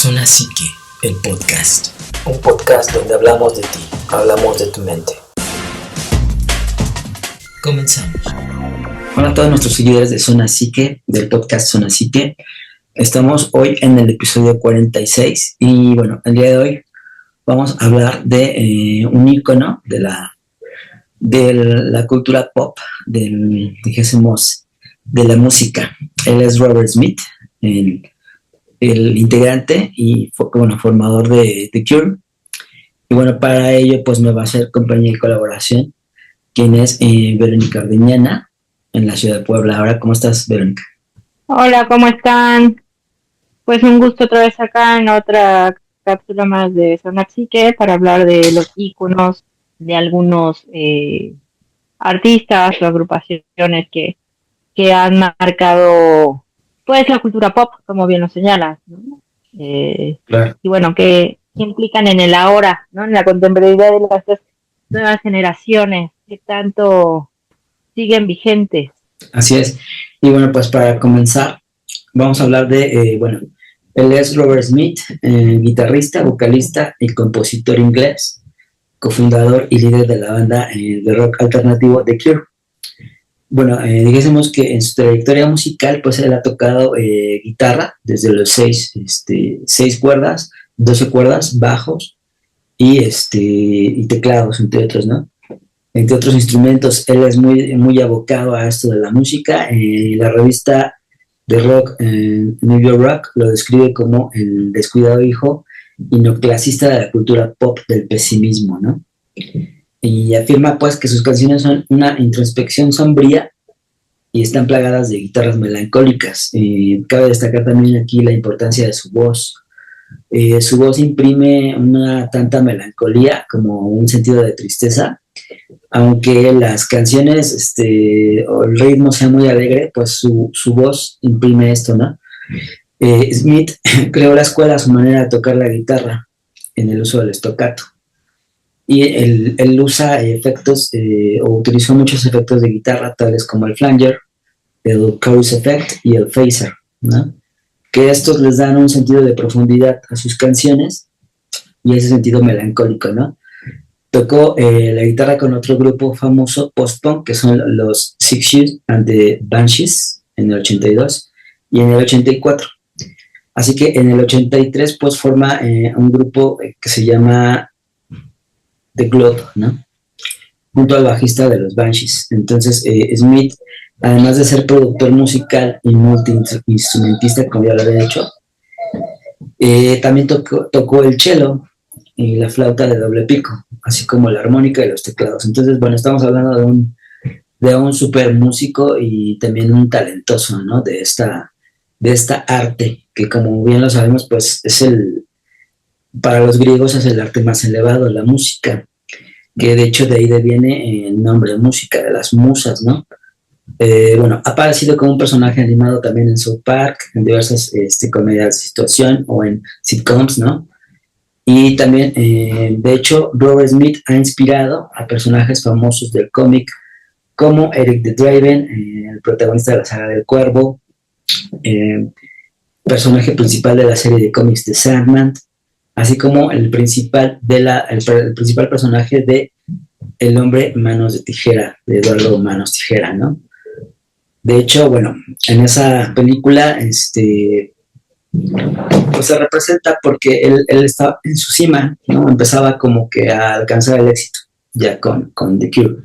Zona Psique, el podcast. Un podcast donde hablamos de ti, hablamos de tu mente. Comenzamos. Hola a todos nuestros seguidores de Zona Psique, del podcast Zona Psique. Estamos hoy en el episodio 46 y bueno, el día de hoy vamos a hablar de un ícono de la cultura pop, dijésemos, de la música. Él es Robert Smith, el integrante y formador de The Cure. Y bueno, para ello pues me va a hacer compañía y colaboración, quien es Verónica Ordeñana, en la ciudad de Puebla. Ahora, ¿cómo estás, Verónica? Hola, ¿cómo están? Pues un gusto otra vez acá en otra cápsula más de Zona Psique para hablar de los íconos de algunos artistas o agrupaciones que han marcado pues la cultura pop, como bien lo señalas, ¿no? Claro. Y bueno, que implican en el ahora, ¿no? En la contemporaneidad de las nuevas generaciones que tanto siguen vigentes. Así es. Y bueno, pues para comenzar, vamos a hablar de, él es Robert Smith, guitarrista, vocalista y compositor inglés, cofundador y líder de la banda de rock alternativo The Cure. Bueno, dijésemos que en su trayectoria musical, pues él ha tocado guitarra desde los 6 cuerdas, 12 cuerdas, bajos y teclados, entre otros, ¿no? Entre otros instrumentos. Él es muy abocado a esto de la música. La revista de rock, New York Rock, lo describe como el descuidado hijo y neoclasista de la cultura pop del pesimismo, ¿no? Y afirma pues que sus canciones son una introspección sombría y están plagadas de guitarras melancólicas. Cabe destacar también aquí la importancia de su voz. Su voz imprime una tanta melancolía como un sentido de tristeza, aunque las canciones o el ritmo sea muy alegre, pues su voz imprime esto, ¿no? Smith creó la escuela a su manera de tocar la guitarra en el uso del staccato. Y él usa efectos, o utilizó muchos efectos de guitarra, tales como el flanger, el chorus effect y el phaser, ¿no? Que estos les dan un sentido de profundidad a sus canciones y ese sentido melancólico, ¿no? Tocó la guitarra con otro grupo famoso post-punk, que son los Six Shoes and the Banshees, en el 82 y en el 84. Así que en el 83 pues forma un grupo que se llama The Globe, ¿no? Junto al bajista de los Banshees. Entonces Smith, además de ser productor musical y multiinstrumentista, como ya lo había dicho, también tocó el cello y la flauta de doble pico, así como la armónica y los teclados. Entonces, bueno, estamos hablando de un super músico y también un talentoso, ¿no? De esta arte, que como bien lo sabemos, pues para los griegos es el arte más elevado, la música, que de hecho de ahí deviene el nombre de música, de las musas, ¿no? Ha aparecido como un personaje animado también en South Park, en diversas comedias de situación o en sitcoms, ¿no? Y también, de hecho, Robert Smith ha inspirado a personajes famosos del cómic como Eric the Draven, el protagonista de la saga del Cuervo, personaje principal de la serie de cómics de Sandman, así como el principal personaje de El hombre Manos de Tijera, de Eduardo Manos Tijera, ¿no? De hecho, bueno, en esa película, pues se representa porque él estaba en su cima, ¿no? Empezaba como que a alcanzar el éxito ya con The Cure.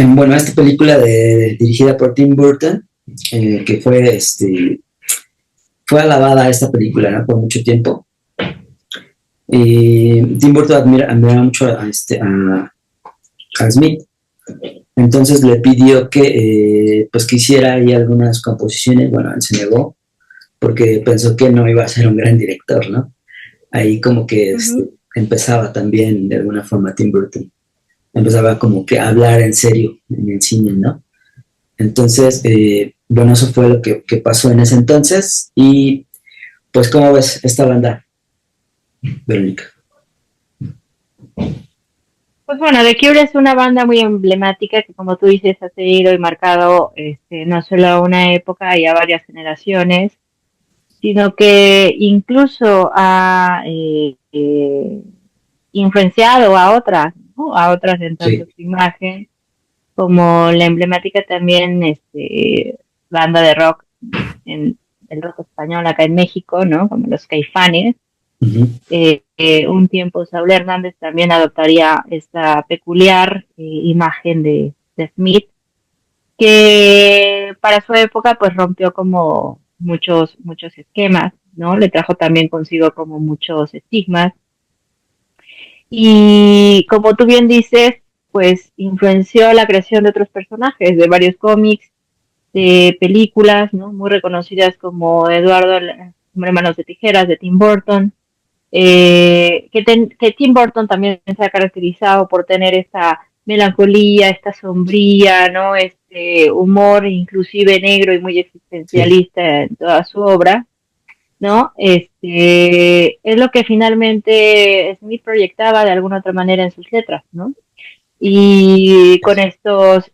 Bueno, esta película dirigida por Tim Burton, que fue alabada esta película, ¿no? Por mucho tiempo. Tim Burton admira mucho a Smith. Entonces le pidió que hiciera ahí algunas composiciones. Bueno, él se negó porque pensó que no iba a ser un gran director, ¿no? Ahí como que empezaba también de alguna forma Tim Burton. Empezaba como que a hablar en serio en el cine, ¿no? Entonces, eso fue lo que pasó en ese entonces. Y pues, ¿cómo ves esta banda, Verónica? Pues bueno, The Cure es una banda muy emblemática que, como tú dices, ha seguido y marcado no solo a una época y a varias generaciones. sino que incluso ha influenciado a otras, ¿no? A otras en tanto Sí. su imagen, como la emblemática también banda de rock en el rock español acá en México, ¿no? Como los Caifanes. Ujú. Un tiempo Saúl Hernández también adoptaría esta peculiar imagen de Smith, que para su época pues rompió como muchos esquemas, ¿no? Le trajo también consigo como muchos estigmas y como tú bien dices, pues influenció la creación de otros personajes, de varios cómics, de películas, ¿no? Muy reconocidas como Eduardo, el hombre manos de tijeras de Tim Burton, que Tim Burton también se ha caracterizado por tener esta melancolía, esta sombría, ¿no? Este humor inclusive negro y muy Sí. existencialista en toda su obra, ¿no? Es lo que finalmente Smith proyectaba de alguna otra manera en sus letras, ¿no? Y con estas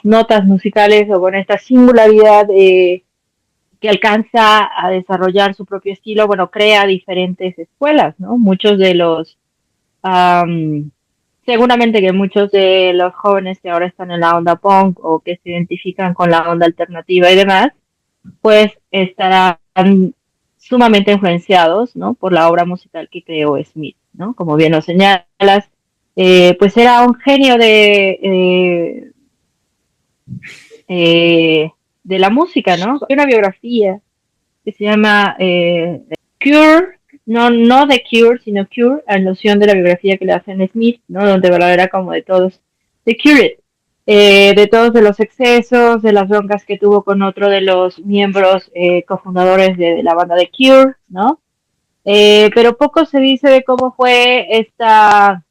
notas musicales o con esta singularidad que alcanza a desarrollar su propio estilo, bueno, crea diferentes escuelas, ¿no? Um, seguramente que muchos de los jóvenes que ahora están en la onda punk o que se identifican con la onda alternativa y demás, pues estarán sumamente influenciados, ¿no? Por la obra musical que creó Smith, ¿no? Como bien lo señalas, pues era un genio de la música, ¿no? Hay una biografía que se llama Cure, no de Cure, sino Cure, alusión de la biografía que le hacen a Smith, ¿no? Donde era como de todos, de Cure, de todos de los excesos, de las broncas que tuvo con otro de los miembros cofundadores de la banda de Cure, ¿no? Pero poco se dice de cómo fue esta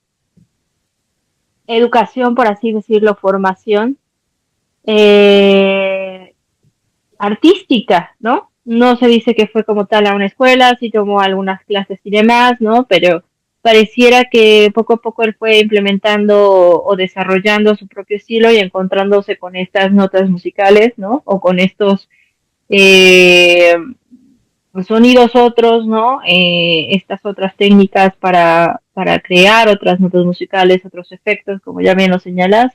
educación, por así decirlo, formación eh, artística, ¿no? No se dice que fue como tal a una escuela, sí tomó algunas clases y demás, ¿no? Pero pareciera que poco a poco él fue implementando o desarrollando su propio estilo y encontrándose con estas notas musicales, ¿no? O con estos eh, sonidos otros, ¿no? Estas otras técnicas para crear otras notas musicales, otros efectos, como ya bien lo señalas.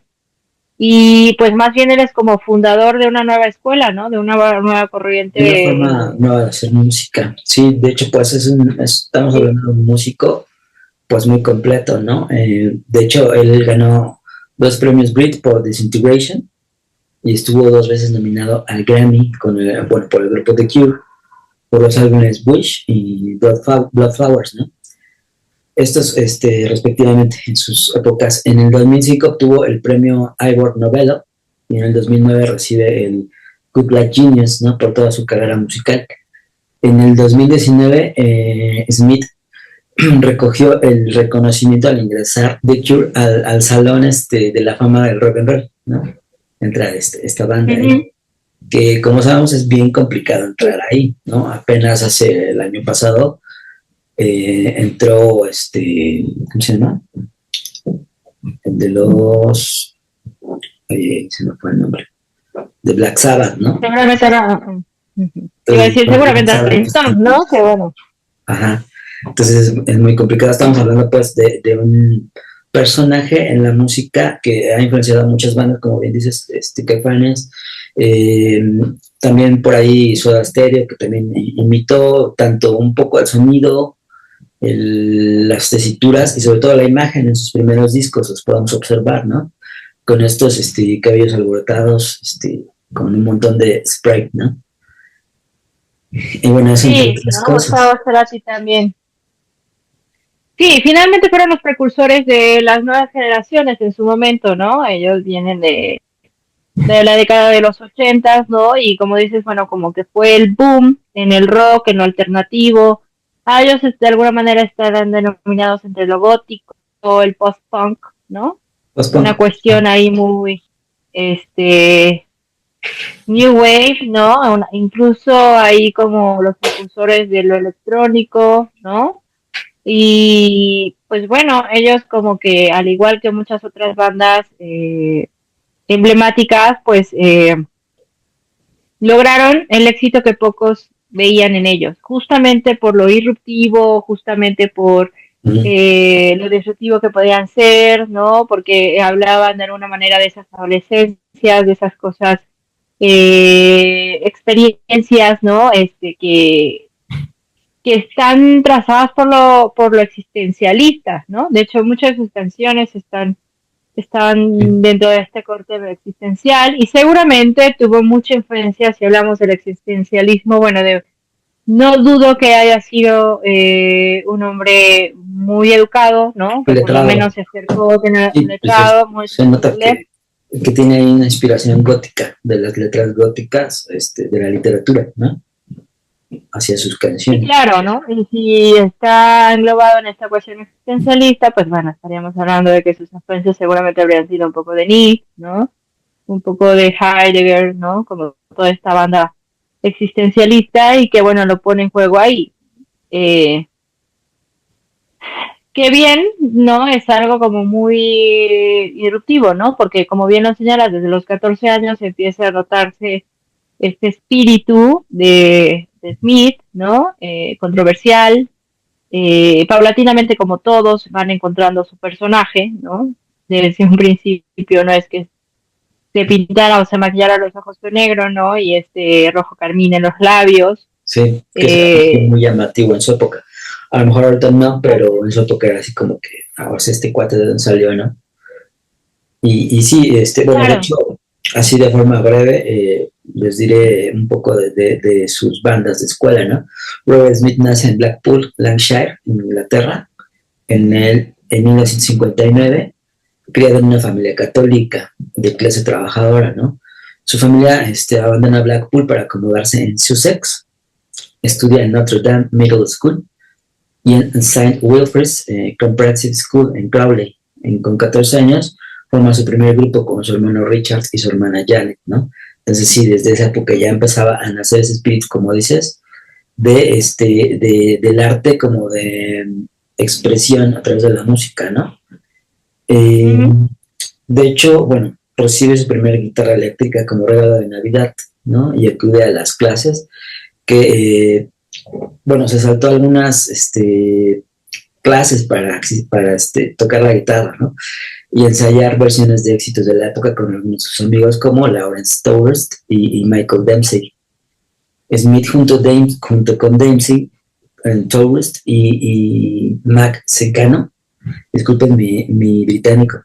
Y pues más bien eres como fundador de una nueva escuela, ¿no? De una nueva Una corriente. forma nueva de hacer música. Sí, de hecho, pues estamos Sí. hablando de un músico pues muy completo, ¿no? De hecho, él ganó 2 premios Brit por Disintegration y estuvo 2 veces nominado al Grammy bueno, por el grupo The Cure, por los álbumes Wish y Blood Flowers, ¿no? Estos, respectivamente, en sus épocas. En el 2005 obtuvo el premio Ivor Novello y en el 2009 recibe el Good Black Genius, ¿no? Por toda su carrera musical. En el 2019, Smith recogió el reconocimiento al ingresar The Cure al salón de la fama del rock and roll, ¿no? Entra esta banda ahí, Uh-huh. que como sabemos es bien complicado entrar ahí, ¿no? Apenas hace el año pasado entró ¿cómo se llama? El de los, se me fue el nombre, de Black Sabbath, ¿no? Seguramente era. Uh-huh. Iba a Entonces, decir bueno, Black seguramente a Sabbath, pues, Stones, ¿no? Que bueno. ajá. Entonces es muy complicado. Estamos hablando pues de un personaje en la música que ha influenciado a muchas bandas, como bien dices, Caifanes, eh, también por ahí Soda Stereo, que también imitó tanto un poco el sonido, las tesituras y sobre todo la imagen en sus primeros discos, los podemos observar, ¿no? Con estos cabellos alborotados, con un montón de sprite, ¿no? Y bueno, eso entre Sí, otras ¿no? cosas. Gustavo Cerati también. Sí, finalmente fueron los precursores de las nuevas generaciones en su momento, ¿no? Ellos vienen de la década de los 80, ¿no? Y como dices, bueno, como que fue el boom en el rock, en lo alternativo. A ellos de alguna manera están denominados entre lo gótico, el post-punk, ¿no? Una Post-punk. cuestión ahí muy, este, New Wave, ¿no? Incluso ahí como los precursores de lo electrónico, ¿no? Y pues bueno, ellos como que al igual que muchas otras bandas emblemáticas, pues lograron el éxito que pocos veían en ellos, justamente por lo disruptivo, justamente por lo disruptivo que podían ser, ¿no? Porque hablaban de alguna manera de esas adolescencias, de esas cosas, experiencias, ¿no? Que están trazadas por lo existencialista, ¿no? De hecho, muchas de sus canciones están dentro de este corte existencial y seguramente tuvo mucha influencia, si hablamos del existencialismo, bueno, no dudo que haya sido un hombre muy educado, ¿no? Que por lo letrado. menos se acercó, tiene un Sí, pues letrado, muy se nota sensible. que tiene ahí una inspiración gótica, de las letras góticas, de la literatura, ¿no? Hacia sus Sí, canciones. claro, ¿no? Y si está englobado en esta cuestión existencialista, pues bueno, estaríamos hablando de que sus influencias seguramente habrían sido un poco de Nietzsche, ¿no? Un poco de Heidegger, ¿no? Como toda esta banda existencialista y que, bueno, lo pone en juego ahí. Eh, que bien, ¿no? Es algo como muy disruptivo, ¿no? Porque como bien lo señalas, desde los 14 años empieza a notarse este espíritu de Smith, ¿no? Controversial. Paulatinamente, como todos, van encontrando su personaje, ¿no? Desde un principio no es que se pintara o se maquillara los ojos de negro, ¿no? Y este rojo carmín en los labios. Sí, que era Eh, muy llamativo en su época. A lo mejor ahorita no, pero en su época era así como que, ahora este cuate de dónde salió, ¿no? Y sí, bueno, de claro. hecho, así de forma breve, les diré un poco de sus bandas de escuela, ¿no? Robert Smith nace en Blackpool, Lancashire, en Inglaterra, en 1959, criado en una familia católica de clase trabajadora, ¿no? Su familia abandona Blackpool para acomodarse en Sussex, estudia en Notre Dame Middle School y en St. Wilfrid's Comprehensive School en Crowley. Con 14 años forma su primer grupo con su hermano Richard y su hermana Janet, ¿no? Entonces sí, desde esa época ya empezaba a nacer ese espíritu, como dices, del arte como de expresión a través de la música, ¿no? Eh, Mm, de hecho, bueno, recibe su primera guitarra eléctrica como regalo de Navidad, ¿no? Y acude a las clases que, bueno, se saltó algunas clases para tocar la guitarra, ¿no? Y ensayar versiones de éxitos de la época con algunos de sus amigos como Lawrence Towers y Michael Dempsey. Smith junto con Dempsey, Towers y Mac Secano, disculpen mi británico,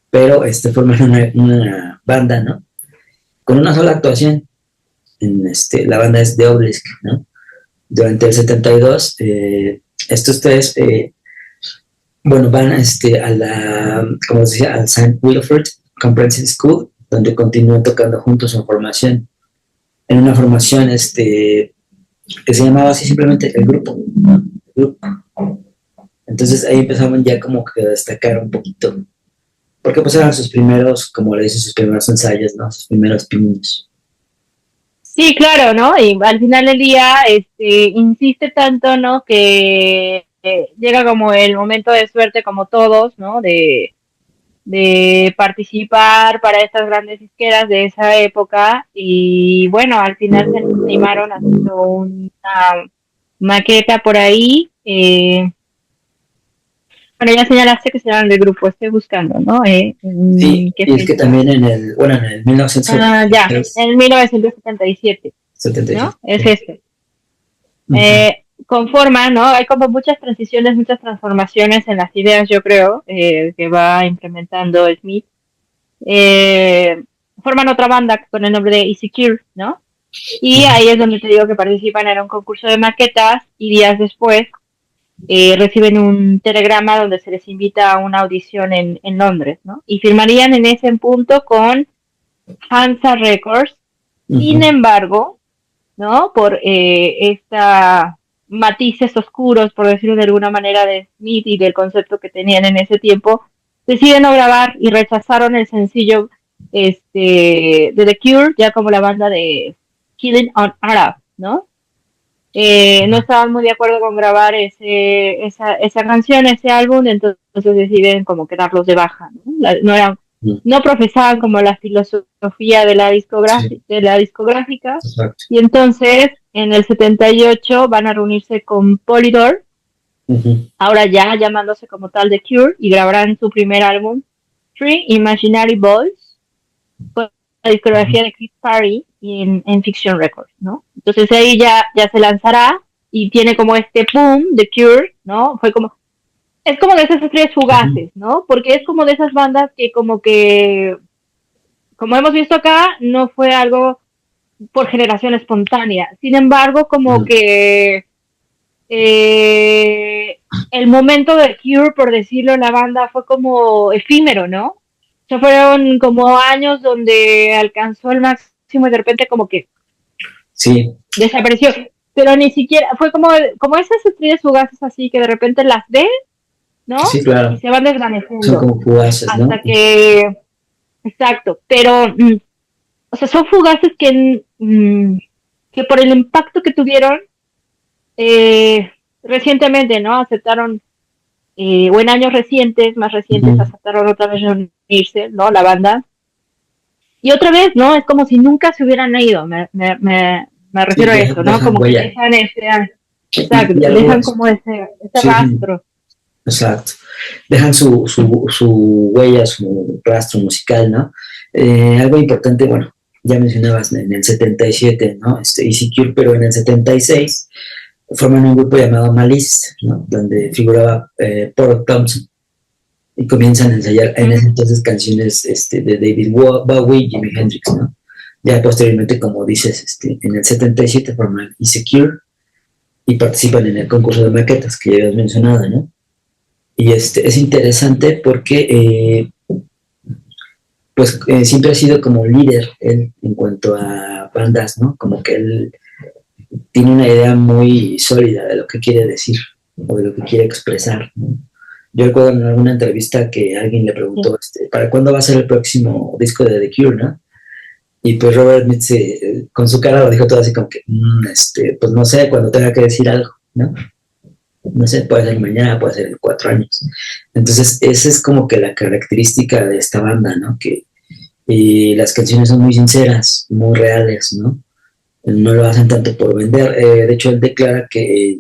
pero forman una banda, ¿no? Con una sola actuación. La banda es The Obelisk, ¿no? Durante el 72, estos tres, bueno, van como decía, al St. Wilfrid Comprehensive School, donde continúan tocando juntos en formación, en una formación que se llamaba así simplemente el grupo, ¿no? El grupo. Entonces ahí empezaban ya como que a destacar un poquito, porque pues eran sus primeros, como le dicen, sus primeros ensayos, ¿no? Sus primeros pininos. sí, claro, ¿no? Y al final del día, insiste tanto, ¿no? Que llega como el momento de suerte, como todos, ¿no? De participar para estas grandes disqueras de esa época y bueno, al final se animaron haciendo una maqueta por ahí. Bueno, ya señalaste que se llaman del grupo, estoy buscando, ¿no? Sí, ¿Qué y es que fecha? también en el Ah, ya, 1976, en 1977, 77, ¿no? Es sí. este. Uh-huh. Conforman, ¿no? Hay como muchas transiciones, muchas transformaciones en las ideas, yo creo, que va implementando Smith. Eh, Forman otra banda con el nombre de Insecure, ¿no? Y ahí es donde te digo que participan en un concurso de maquetas y días después reciben un telegrama donde se les invita a una audición en Londres, ¿no? Y firmarían en ese punto con Hansa Records. Sin Uh-huh. embargo, ¿no? Por esta matices oscuros, por decirlo de alguna manera, de Smith y del concepto que tenían en ese tiempo, deciden no grabar y rechazaron el sencillo de The Cure, ya como la banda de Killing on Arab, ¿no? No estaban muy de acuerdo con grabar esa canción, ese álbum, entonces deciden como quedarlos de baja, ¿no? No eran no profesaban como la filosofía de la Sí, de la discográfica, exacto. y entonces en el 78 van a reunirse con Polydor, Ujú, ahora ya llamándose como tal The Cure, y grabarán su primer álbum, Three Imaginary Boys, con la ujú. discografía de Chris Parry y en Fiction Records, ¿no? Entonces ahí ya se lanzará y tiene como este boom, The Cure, ¿no? Fue como, es como de esas estrellas Ujú. fugaces, ¿no? Porque es como de esas bandas como hemos visto acá, no fue algo por generación espontánea. Sin embargo, como No, que el momento de Cure, por decirlo, en la banda fue como efímero, ¿no? O sea, fueron como años donde alcanzó el máximo y de repente como que sí, desapareció. Pero ni siquiera, fue como esas estrellas fugaces así que de repente las ves, ¿no? sí, Y claro. se van Son desvaneciendo. como fugaces, ¿no? Hasta que, exacto, pero, o sea, son fugaces que por el impacto que tuvieron, eh, recientemente, ¿no? Aceptaron, o en años recientes, más recientes, Ujú. aceptaron otra vez reunirse, ¿no? La banda. Y otra vez, ¿no? Es como si nunca se hubieran ido, me Sí, refiero a eso, ¿no? dejan Como que huella. dejan exacto, Y algo dejan es, como ese sí, rastro. exacto. Dejan su huella, su rastro musical, ¿no? Algo importante, bueno, ya mencionabas en el 77, ¿no? Easy Cure, pero en el 76 forman un grupo llamado Malice, ¿no? Donde figuraba Paul Thompson y comienzan a ensayar en ese entonces canciones de David Bowie y Jimi Hendrix, ¿no? Ya posteriormente, como dices, en el 77 forman Insecure y participan en el concurso de maquetas que ya habías mencionado, ¿no? Y es interesante porque pues siempre ha sido como líder él en cuanto a bandas, ¿no? Como que él tiene una idea muy sólida de lo que quiere decir o de lo que quiere expresar, ¿no? Yo recuerdo en alguna entrevista que alguien le Sí. preguntó, ¿para cuándo va a ser el próximo disco de The Cure, no? Y pues Robert Smith con su cara lo dijo todo así como que, pues no sé, cuando tenga que decir algo, ¿no? No sé, puede ser mañana, puede ser en 4 años. Entonces, esa es como que la característica de esta banda, ¿no? Que las canciones son muy sinceras, muy reales, ¿no? No lo hacen tanto por vender. De hecho, él declara que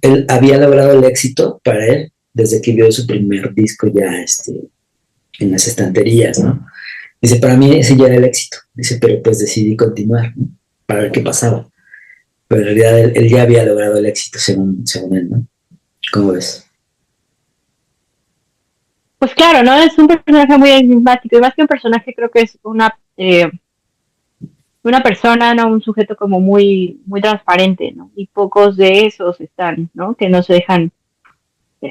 él había logrado el éxito para él desde que vio su primer disco ya en las estanterías, ¿no? Dice, para mí ese ya era el éxito. Dice, pero pues decidí continuar, ¿no? Para ver qué pasaba. Pero en realidad él ya había logrado el éxito según él, ¿no? ¿Cómo ves? Pues claro, ¿no? Es un personaje muy enigmático y más que un personaje creo que es una persona, ¿no? Un sujeto como muy transparente, ¿no? Y pocos de esos están, ¿no? Que no se dejan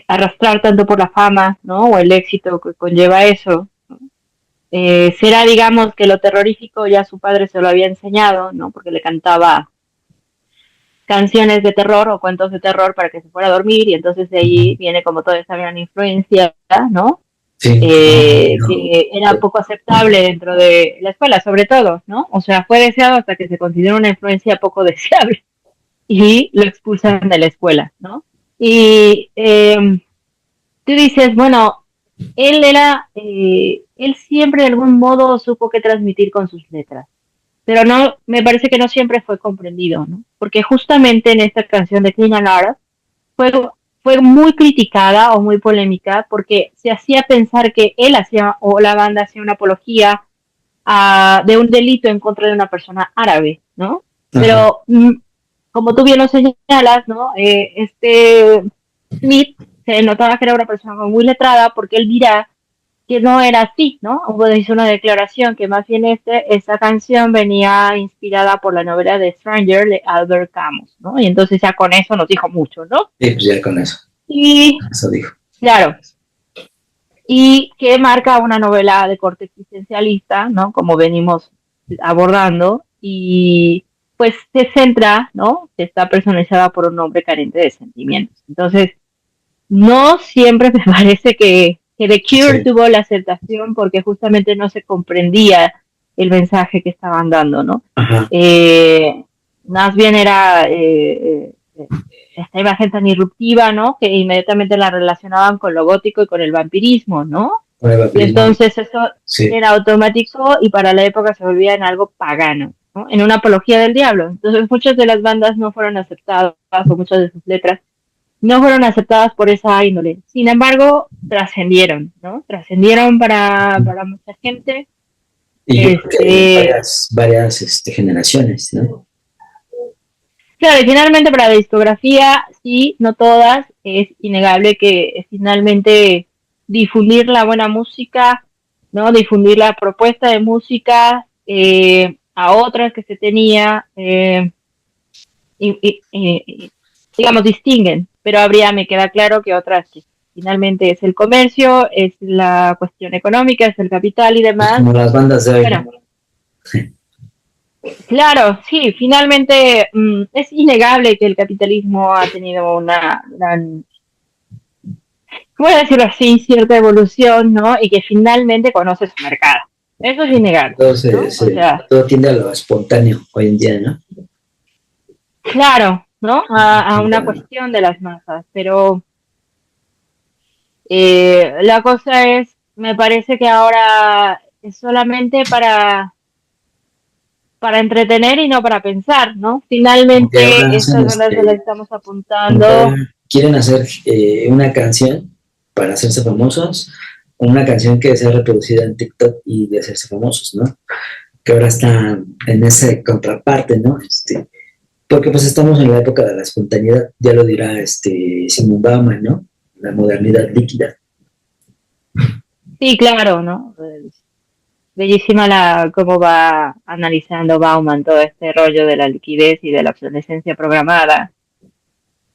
arrastrar tanto por la fama, ¿no? O el éxito que conlleva eso. Será, digamos, que lo terrorífico ya su padre se lo había enseñado, ¿no? Porque le cantaba canciones de terror o cuentos de terror para que se fuera a dormir y entonces de ahí viene como toda esa gran influencia, ¿no? Sí, no, Que era poco aceptable dentro de la escuela, sobre todo, ¿no? O sea, fue deseado hasta que se consideró una influencia poco deseable y lo expulsan de la escuela, ¿no? Y tú dices, bueno, él siempre de algún modo supo qué transmitir con sus letras, pero no, me parece que no siempre fue comprendido, ¿no? Porque justamente en esta canción de Clean and Art fue, fue muy criticada o muy polémica porque se hacía pensar que él hacía o la banda hacía una apología de un delito en contra de una persona árabe, ¿no? ajá, Pero como tú bien lo señalas, ¿no? Smith se notaba que era una persona muy letrada porque él dirá que no era así, ¿no? Hizo una declaración que más bien esta canción venía inspirada por la novela de Stranger de Albert Camus, ¿no? Y entonces ya con eso nos dijo mucho, ¿no? sí, pues ya con eso, Y eso dijo. claro, y que marca una novela de corte existencialista, ¿no? Como venimos abordando, y pues se centra, ¿no? Está personalizada por un hombre carente de sentimientos. Entonces, no siempre me parece que The Cure Sí, tuvo la aceptación porque justamente no se comprendía el mensaje que estaban dando, ¿no? ajá, Eh, Más bien era esta imagen tan irruptiva, ¿no? Que inmediatamente la relacionaban con lo gótico y con el vampirismo, ¿no? Y Baptismal, entonces eso sí. era automático y para la época se volvía en algo pagano, ¿no? En una apología del diablo. Entonces muchas de las bandas no fueron aceptadas o muchas de sus letras no fueron aceptadas por esa índole. Sin embargo, trascendieron, ¿no? Trascendieron para mucha gente. Y yo creo que Este, varias generaciones, ¿no? claro, y finalmente para la discografía, sí, no todas, es innegable que finalmente difundir la buena música, ¿no? Difundir la propuesta de música a otras que se tenía, digamos, distinguen, pero me queda claro que otras que finalmente es el comercio, es la cuestión económica, es el capital y Pues demás. como las bandas de hoy, ¿no? Bueno, claro, sí, finalmente es innegable que el capitalismo ha tenido una gran, voy a decirlo así, cierta evolución, ¿no? Y que finalmente conoce su mercado. Eso es innegable, Todo, ¿no? O sea, todo tiende a lo espontáneo hoy en día, ¿no? claro, ¿no? A una cuestión de las masas, pero la cosa es, me parece que ahora es solamente para entretener y no para pensar, ¿no? Como que ahora Finalmente, hacen, estas bandas a las que estamos como que apuntando. ahora quieren hacer una canción para hacerse famosos, una canción que sea reproducida en TikTok y de hacerse famosos, ¿no? Que ahora está en esa contraparte, ¿no? Porque pues estamos en la época de la espontaneidad, ya lo dirá Simón Bauman, ¿no? La modernidad líquida. Sí, claro, ¿no? Bellísima cómo va analizando Bauman todo este rollo de la liquidez y de la obsolescencia programada.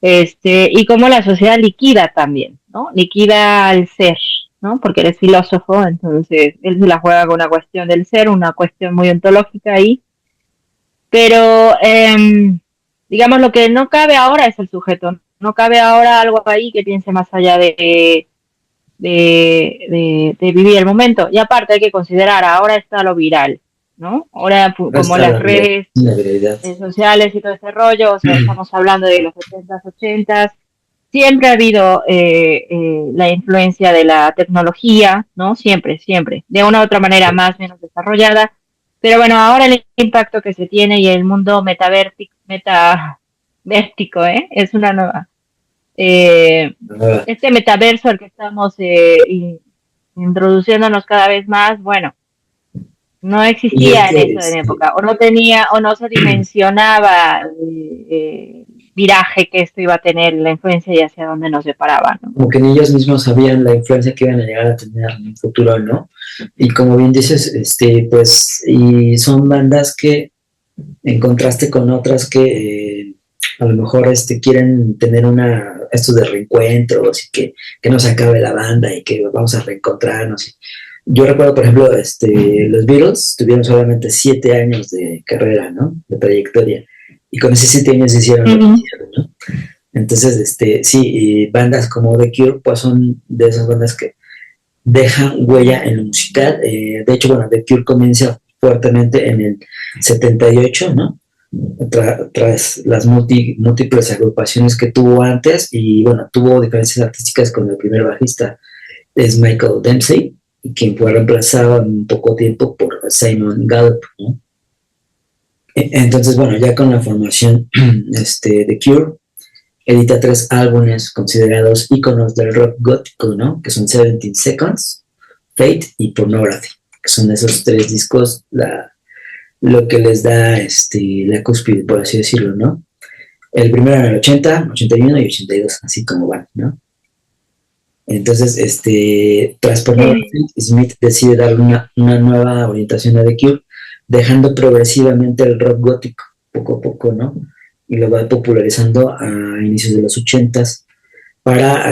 Y cómo la sociedad liquida también, ¿no? Liquida al ser, ¿no? Porque eres filósofo, entonces él se la juega con una cuestión del ser, una cuestión muy ontológica ahí. Pero, digamos, lo que no cabe ahora es el sujeto. No cabe ahora algo ahí que piense más allá de vivir el momento. Y aparte hay que considerar, ahora está lo viral, ¿no? Ahora Ahora como está las redes la realidad. sociales y todo ese rollo, o sea, estamos hablando de los 70s, 80s, siempre ha habido la influencia de la tecnología, ¿no? Siempre, siempre, de una u otra manera más o menos desarrollada, pero bueno, ahora el impacto que se tiene y el mundo metavértico, ¿eh? Es una nueva. Eh, Ahora, este metaverso al que estamos introduciéndonos cada vez más, bueno, no y es existía en que eso en época, o no tenía, o no se dimensionaba viraje que esto iba a tener, la influencia y hacia dónde nos separaba, ¿no? como que ni ellos mismos sabían la influencia que iban a llegar a tener en el futuro, ¿no? Y como bien dices, pues, y son bandas que, en contraste con otras que a lo mejor quieren tener estos de reencuentros y que no se acabe la banda y que vamos a reencontrarnos. Yo recuerdo, por ejemplo, los Beatles tuvieron solamente 7 años de carrera, ¿no? De trayectoria. Y con esos 7 años hicieron lo que Uh-huh. hicieron, ¿no? Entonces, sí, y bandas como The Cure, pues son de esas bandas que dejan huella en lo musical. De hecho, bueno, The Cure comienza fuertemente en el 78, ¿no? Tras las múltiples agrupaciones que tuvo antes y bueno, tuvo diferencias artísticas con el primer bajista, es Michael Dempsey, quien fue reemplazado en poco tiempo por Simon Gallup, ¿no? Entonces, bueno, ya con la formación de Cure, edita 3 álbumes considerados íconos del rock gótico, ¿no? Que son 17 Seconds, Fate y Pornography, que son esos 3 discos lo que les da la cúspide, por así decirlo, ¿no? El primero en el 80, 81 y 82, así como van, ¿no? Entonces, tras Sí. Pornography, Smith decide darle una nueva orientación a The Cure, dejando progresivamente el rock gótico, poco a poco, ¿no? Y lo va popularizando a inicios de los 80s para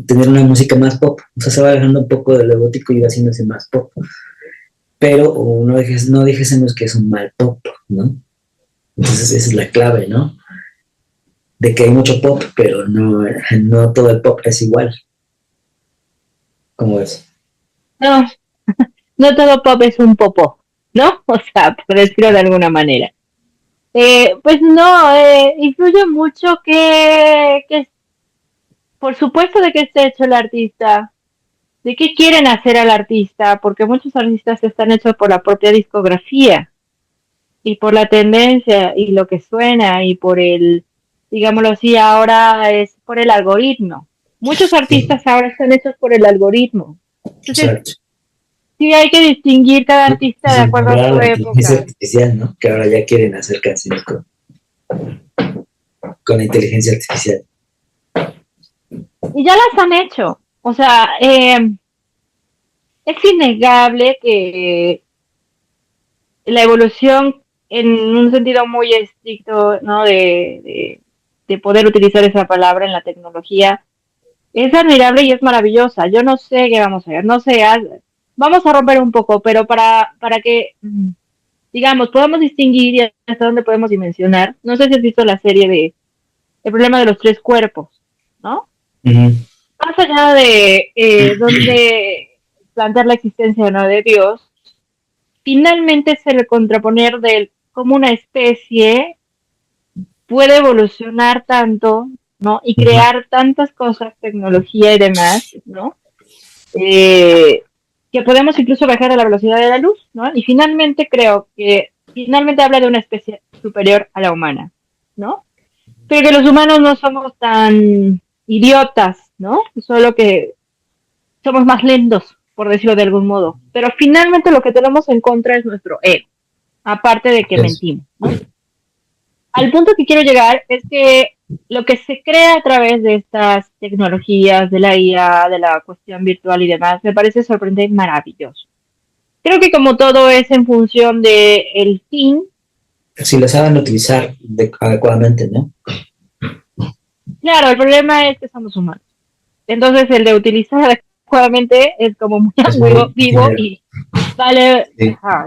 tener una música más pop. O sea, se va dejando un poco de lo gótico y va haciéndose más pop. Pero no dejemos que es un mal pop, ¿no? Entonces esa es la clave, ¿no? De que hay mucho pop, pero no todo el pop es igual. ¿Cómo es? No, no todo pop es un popó, ¿no? O sea, por decirlo de alguna manera. Pues no, influye mucho por supuesto de que esté hecho el artista, de qué quieren hacer al artista, porque muchos artistas están hechos por la propia discografía y por la tendencia y lo que suena y por el, digámoslo así, ahora es por el algoritmo. Muchos Sí, artistas ahora están hechos por el algoritmo. Entonces, exacto. sí hay que distinguir cada Y artista de sin acuerdo a nombrar a su la inteligencia época. artificial, ¿no? Que ahora ya quieren hacer canciones con la inteligencia artificial. Y ya las han hecho. O sea, es innegable que la evolución en un sentido muy estricto, ¿no? De poder utilizar esa palabra en la tecnología es admirable y es maravillosa. Yo no sé qué vamos a ver, no sé, vamos a romper un poco, pero para que, digamos, podamos distinguir y hasta dónde podemos dimensionar. No sé si has visto la serie de El problema de los tres cuerpos, ¿no? Ujú. Más allá de dónde plantear la existencia o no de Dios, finalmente es el contraponer de cómo una especie puede evolucionar tanto, ¿no? Y Ujú. crear tantas cosas, tecnología y demás, ¿no? Eh, que podemos incluso bajar a la velocidad de la luz, ¿no? Y finalmente creo que finalmente habla de una especie superior a la humana, ¿no? Pero que los humanos no somos tan idiotas, ¿no? Solo que somos más lentos, por decirlo de algún modo. Pero finalmente lo que tenemos en contra es nuestro ego, aparte de que Eso. mentimos, ¿no? Al punto que quiero llegar es que lo que se crea a través de estas tecnologías, de la IA, de la cuestión virtual y demás, me parece sorprendente y maravilloso. Creo que como todo es en función de el fin, Si lo saben utilizar adecuadamente, ¿no? claro, el problema es que somos humanos. Entonces el de utilizar adecuadamente es como muy Es ambiguo muy vivo efímero. Sí.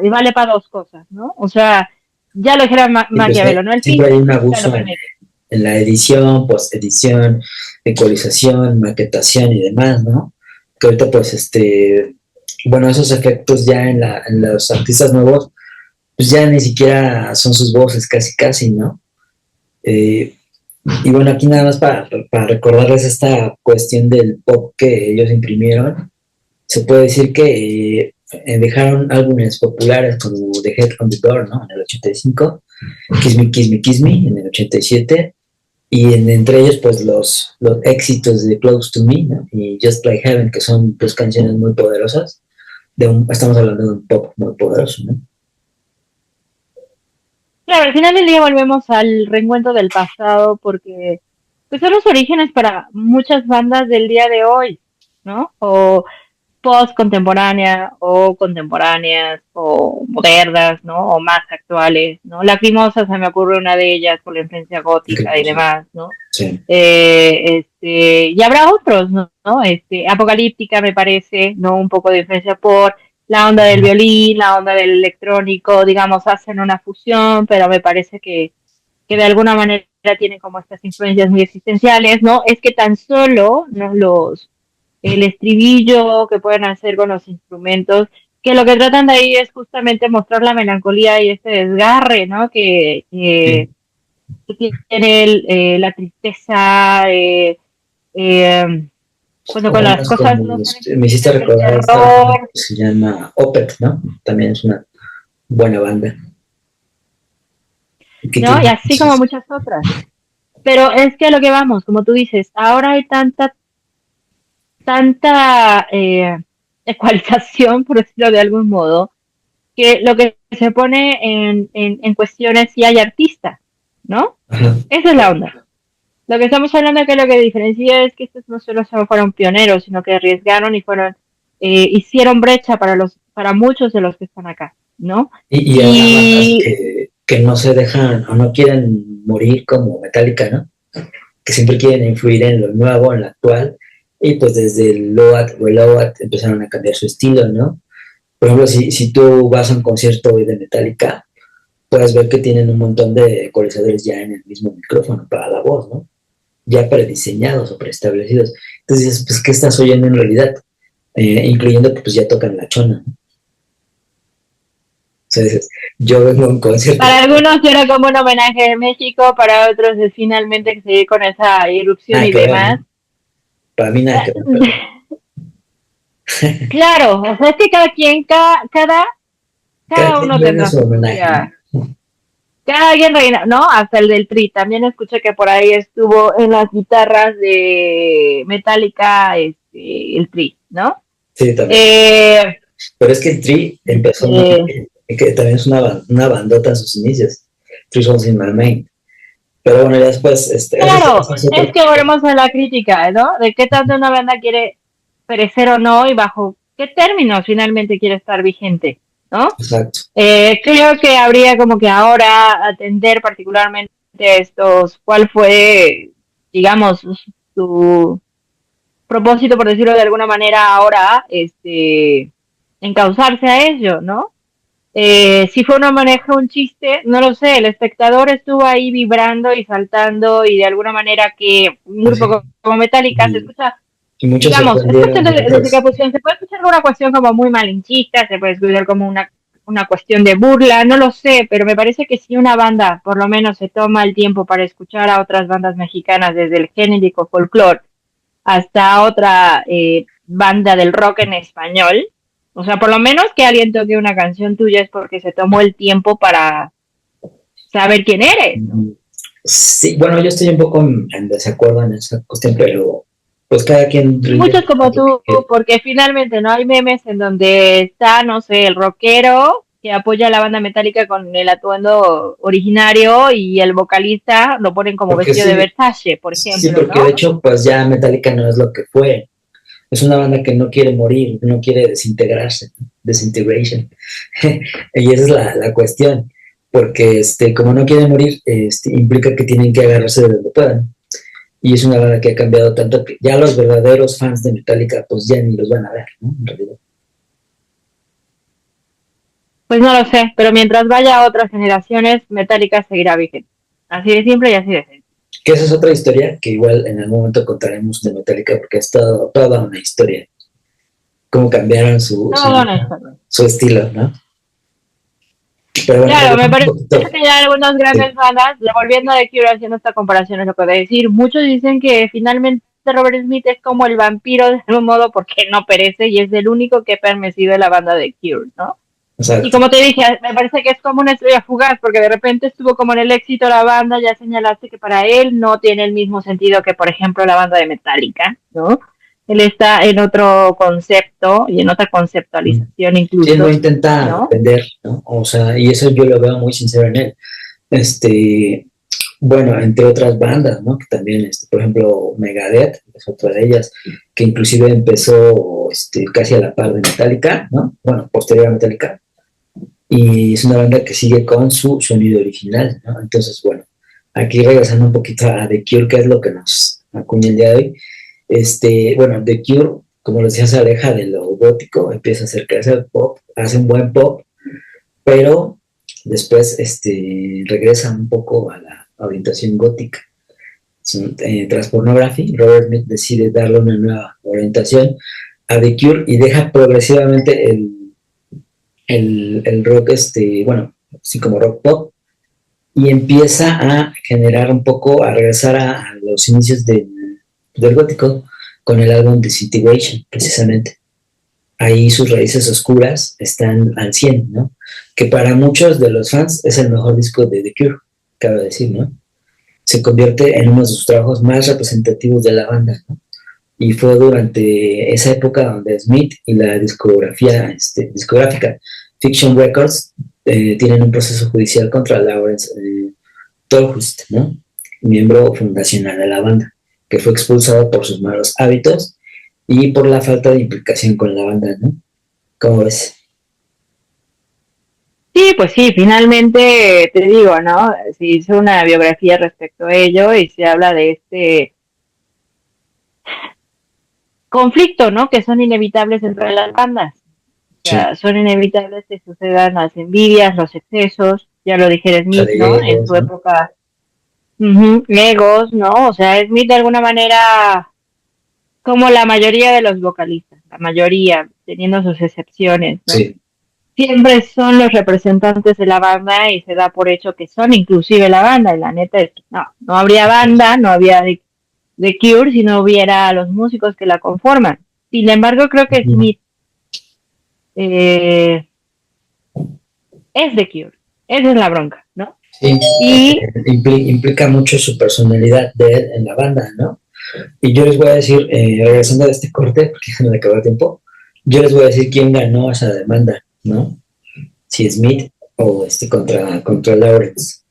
y vale para dos cosas, ¿no? O sea, ya lo dijera Y pues Maquiavelo, ¿no? El fin siempre hay un justifica lo abuso permite. en la edición, post-edición, ecualización, maquetación y demás, ¿no? Que ahorita, pues, bueno, esos efectos ya en los artistas nuevos, pues ya ni siquiera son sus voces, casi, casi, ¿no? Eh, y bueno, aquí nada más para recordarles esta cuestión del pop que ellos imprimieron, se puede decir que dejaron álbumes populares como The Head on the Door, ¿no? En el 85, Kiss Me, Kiss Me, Kiss Me en el 87, y entre ellos pues los éxitos de Close to Me, ¿no? Y Just Like Heaven, que son dos canciones muy poderosas, estamos hablando de un pop muy poderoso, ¿no? Claro, al final del día volvemos al reencuentro del pasado porque pues son los orígenes para muchas bandas del día de hoy, ¿no? O post contemporáneas o contemporáneas o modernas, ¿no? O más actuales, ¿no? Lacrimosa se me ocurre una de ellas por la influencia gótica y demás, ¿no? Sí. Y habrá otros, ¿no? Apocalíptica me parece, ¿no? Un poco de influencia por la onda del violín, la onda del electrónico, digamos, hacen una fusión, pero me parece que de alguna manera tienen como estas influencias muy existenciales, ¿no? Es que tan solo, ¿no? El estribillo que pueden hacer con los instrumentos, que lo que tratan de ahí es justamente mostrar la melancolía y este desgarre, ¿no? Sí. Que tiene la tristeza, cuando O con las bandas cosas como, no son me hiciste existentes, el recordar a esta banda terror, que se llama Opeth, ¿no? También es una buena banda. Que ¿no? Y tiene así como muchas. muchas otras. Pero es que a lo que vamos, como tú dices, ahora hay tanta ecualización, por decirlo de algún modo, que lo que se pone en cuestión es si hay artistas, ¿no? Ajá. Esa es la onda. Lo que estamos hablando que lo que diferencia es que estos no solo fueron pioneros, sino que arriesgaron y hicieron brecha para muchos de los que están acá, ¿no? Y habrá bandas Y que no se dejan o no quieren morir como Metallica, ¿no? Que siempre quieren influir en lo nuevo, en lo actual, y pues desde el Load o el Load empezaron a cambiar su estilo, ¿no? Por ejemplo, si tú vas a un concierto hoy de Metallica, puedes ver que tienen un montón de ecualizadores ya en el mismo micrófono para la voz, ¿no? Ya prediseñados o preestablecidos. Entonces dices, pues, ¿qué estás oyendo en realidad? Incluyendo que pues ya tocan la chona, ¿no? O sea, dices, yo vengo a un concierto, para algunos era como un homenaje de México, para otros es finalmente seguir con esa irrupción nada y que ver, ¿no? demás. Para mí nada que ver, pero Claro, o sea, es que cada quien, Cada cada quien uno rinde tendrá su su homenaje, ¿no? propia, cada quien reina, ¿no? Hasta el del Tri, también escuché que por ahí estuvo en las guitarras de Metallica, el Tri, ¿no? Sí, también. Eh, Pero es que el Tri empezó muy eh, bien, que también es una bandota en sus inicios. Three Songs in My Mind. Pero bueno, ya después, claro, ese es otro. es que volvemos a la crítica, ¿no? De qué tanto una banda quiere perecer o no y bajo qué términos finalmente quiere estar vigente, ¿no? Exacto. Creo que habría como que ahora atender particularmente estos, cuál fue, digamos, su propósito, por decirlo de alguna manera, ahora, encauzarse a ello, ¿no? Si fue una maneja un chiste, no lo sé, el espectador estuvo ahí vibrando y saltando y de alguna manera que un Pues grupo sí. como Metallica se Y, escucha, y muchos se digamos, es cuestión prendieron y de otros. precaución, se puede escuchar como una cuestión como muy malinchista, se puede escuchar como una cuestión de burla, no lo sé, pero me parece que si una banda por lo menos se toma el tiempo para escuchar a otras bandas mexicanas desde el genérico folclore hasta otra banda del rock en español. O sea, por lo menos que alguien toque una canción tuya es porque se tomó el tiempo para saber quién eres, ¿no? Sí, bueno, yo estoy un poco en desacuerdo en esa cuestión, pero pues cada quien Y rinde muchos como lo que tú, quiere. porque finalmente no hay memes en donde está, no sé, el rockero que apoya a la banda metálica con el atuendo originario y el vocalista lo ponen como Porque vestido de sí, Versace, por sí, ejemplo, porque de ¿no? hecho, pues ya Metallica no es lo que fue. Es una banda que no quiere morir, no quiere desintegrarse, ¿no? Desintegration. Y esa es la cuestión, porque como no quiere morir, implica que tienen que agarrarse de donde puedan. Y es una banda que ha cambiado tanto que ya los verdaderos fans de Metallica, pues ya ni los van a ver, ¿no? En realidad. Pues no lo sé, pero mientras vaya a otras generaciones, Metallica seguirá vigente. Así de simple y así de sencillo. Que esa es otra historia que igual en algún momento contaremos de Metallica, porque es toda una historia. Cómo cambiaron Todo honesto. su estilo, ¿no? Pero bueno, Claro, me regresando un parece poquito. que ya algunas Sí, grandes bandas, volviendo a The Cure haciendo esta comparación, es lo que voy a decir, muchos dicen que finalmente Robert Smith es como el vampiro de algún modo porque no perece y es el único que ha permanecido en la banda de Cure, ¿no? Y exacto. como te dije, me parece que es como una estrella fugaz, porque de repente estuvo como en el éxito la banda, ya señalaste que para él no tiene el mismo sentido que, por ejemplo, la banda de Metallica, ¿no? Él está en otro concepto y en otra conceptualización Sí, él no incluso, intenta ¿no? vender, ¿no? O sea, y eso yo lo veo muy sincero en él. Este, bueno, entre otras bandas, ¿no? Que también, por ejemplo, Megadeth es otra de ellas, que inclusive empezó casi a la par de Metallica, ¿no? Bueno, posterior a Metallica, y es una banda que sigue con su sonido original, ¿no? Entonces, bueno, aquí regresando un poquito a The Cure, que es lo que nos acuña el día de hoy. Bueno, The Cure, como les decía, se aleja de lo gótico, empieza a acercarse al pop, hace un buen pop, pero después regresa un poco a la orientación gótica. Tras Pornography, Robert Smith decide darle una nueva orientación a The Cure y deja progresivamente el rock, bueno, sí, como rock pop, y empieza a generar un poco, a regresar a los inicios del gótico con el álbum Disintegration, precisamente. Ahí sus raíces oscuras están al 100, ¿no? Que para muchos de los fans es el mejor disco de The Cure, cabe decir, ¿no? Se convierte en uno de sus trabajos más representativos de la banda, ¿no? Y fue durante esa época donde Smith y la discográfica Fiction Records tienen un proceso judicial contra Lawrence Tolhurst, ¿no? Miembro fundacional de la banda, que fue expulsado por sus malos hábitos y por la falta de implicación con la banda, ¿no? ¿Cómo ves? Sí, pues sí, finalmente te digo, ¿no? Se hizo una biografía respecto a ello y se habla de este conflicto, ¿no? Que son inevitables entre las bandas. O Sí, sea, son inevitables que sucedan las envidias, los excesos, ya lo dijera o sea, Smith, de ¿no? En egos, su ¿no? época, egos, ¿no? O sea, Smith de alguna manera, como la mayoría de los vocalistas, la mayoría, teniendo sus excepciones, ¿no? Sí, Siempre son los representantes de la banda y se da por hecho que son inclusive la banda, y la neta es que no habría banda, no habría The Cure si no hubiera los músicos que la conforman. Sin embargo, creo que Smith es The Cure. Esa es la bronca, ¿no? Sí, Y implica mucho su personalidad de él en la banda, ¿no? Y yo les voy a decir, regresando a este corte, porque ya no le acabó el tiempo, yo les voy a decir quién ganó esa demanda, ¿no? Si Smith o contra Lawrence,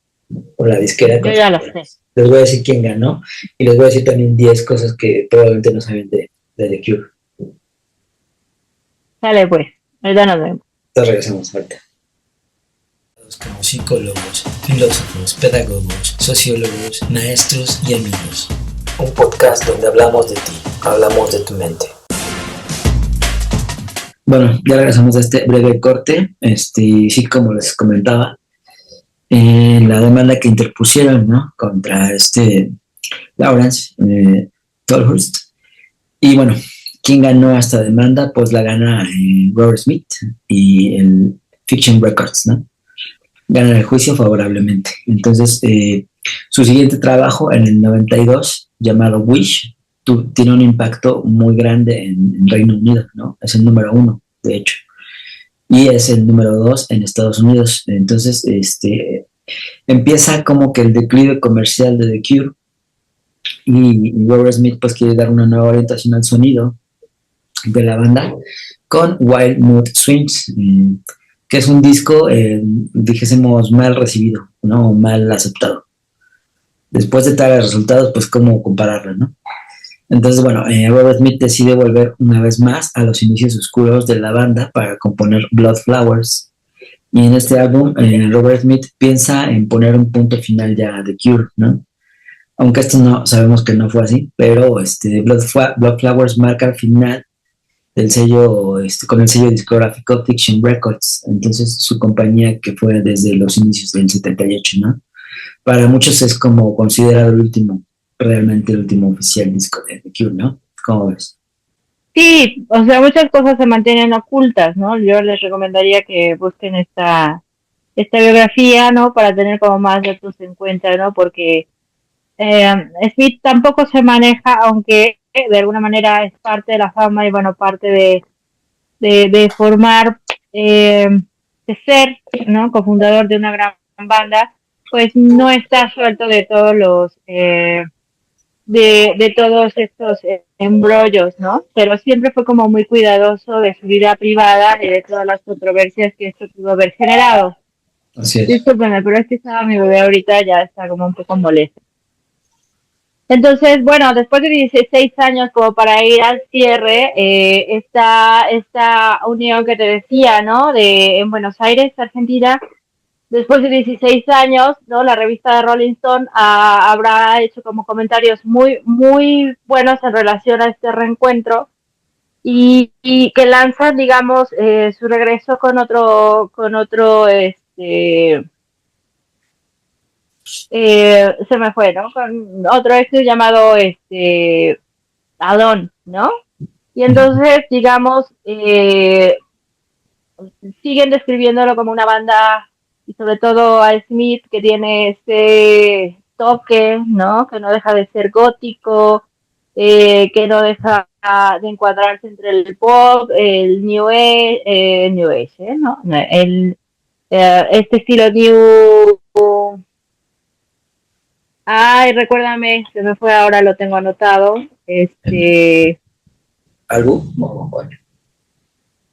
o la disquera yo contra ya lo sé. Lawrence. Les voy a decir quién ganó y les voy a decir también 10 cosas que probablemente no saben de The Cure. Sale pues, ahorita nos vemos. Entonces regresamos ahorita. Como psicólogos, filósofos, pedagogos, sociólogos, maestros y amigos. Un podcast donde hablamos de ti, hablamos de tu mente. Bueno, ya regresamos a este breve corte. Sí, como les comentaba, la demanda que interpusieron, ¿no?, contra Lawrence Tolhurst. Y bueno, ¿quién ganó esta demanda? Pues la gana Robert Smith y el Fiction Records, ¿no? Ganan el juicio favorablemente. Entonces, su siguiente trabajo en el 92, llamado Wish, tiene un impacto muy grande en Reino Unido, ¿no? Es el número 1, de hecho. Y es el número 2 en Estados Unidos. Entonces, empieza como que el declive comercial de The Cure y Robert Smith pues quiere dar una nueva orientación al sonido de la banda con Wild Mood Swings, que es un disco, dijésemos, mal recibido, ¿no? Mal aceptado. Después de tales resultados, pues cómo compararlo, ¿no? Entonces, bueno, Robert Smith decide volver una vez más a los inicios oscuros de la banda para componer Blood Flowers. Y en este álbum, Robert Smith piensa en poner un punto final ya a The Cure, ¿no? Aunque esto no sabemos que no fue así, pero Blood Flowers marca el final del sello, con el sello discográfico Fiction Records, entonces su compañía que fue desde los inicios del 78, ¿no? Para muchos es como considerado realmente el último oficial disco de The Cure, ¿no? ¿Cómo ves? Sí, o sea, muchas cosas se mantienen ocultas, ¿no? Yo les recomendaría que busquen esta biografía, ¿no? Para tener como más datos en cuenta, ¿no? Porque Smith tampoco se maneja, aunque de alguna manera es parte de la fama y bueno, parte de formar, de ser, ¿no?, cofundador de una gran banda, pues no está suelto de todos los, de todos estos embrollos, ¿no? Pero siempre fue como muy cuidadoso de su vida privada y de todas las controversias que esto pudo haber generado. Así es. Discúlpeme, pero es que estaba mi bebé ahorita, ya está como un poco molesto. Entonces, bueno, después de 16 años como para ir al cierre, esta unión que te decía, ¿no?, en Buenos Aires, Argentina, después de 16 años, ¿no?, la revista de Rolling Stone habrá hecho como comentarios muy, muy buenos en relación a este reencuentro y que lanzan, digamos, su regreso con otro, se me fue, ¿no?, con otro llamado Adón, ¿no? Y entonces, digamos, siguen describiéndolo como una banda, y sobre todo a Smith, que tiene ese toque, ¿no?, que no deja de ser gótico, que no deja de encuadrarse entre el pop, el New Age, ¿no? Este estilo New... Ay, recuérdame, se me fue ahora, lo tengo anotado. ¿Algo?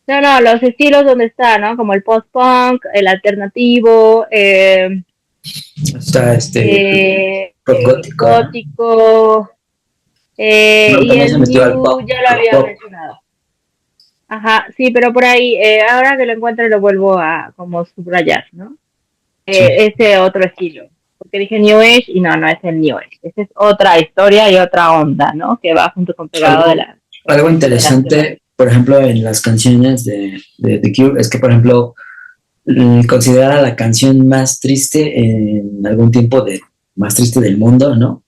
No, los estilos donde está, ¿no? Como el post-punk, el alternativo, Está gótico. gótico, y el new ya lo había mencionado. Ajá, sí, pero por ahí, ahora que lo encuentro lo vuelvo a como subrayar, ¿no? Sí. Ese otro estilo. Porque dije New Age y no es el New Age. Esa es otra historia y otra onda, ¿no? Que va junto con pegado algo interesante, por ejemplo, en las canciones de The Cure, es que, por ejemplo, considerada la canción más triste en algún tiempo, más triste del mundo, ¿no?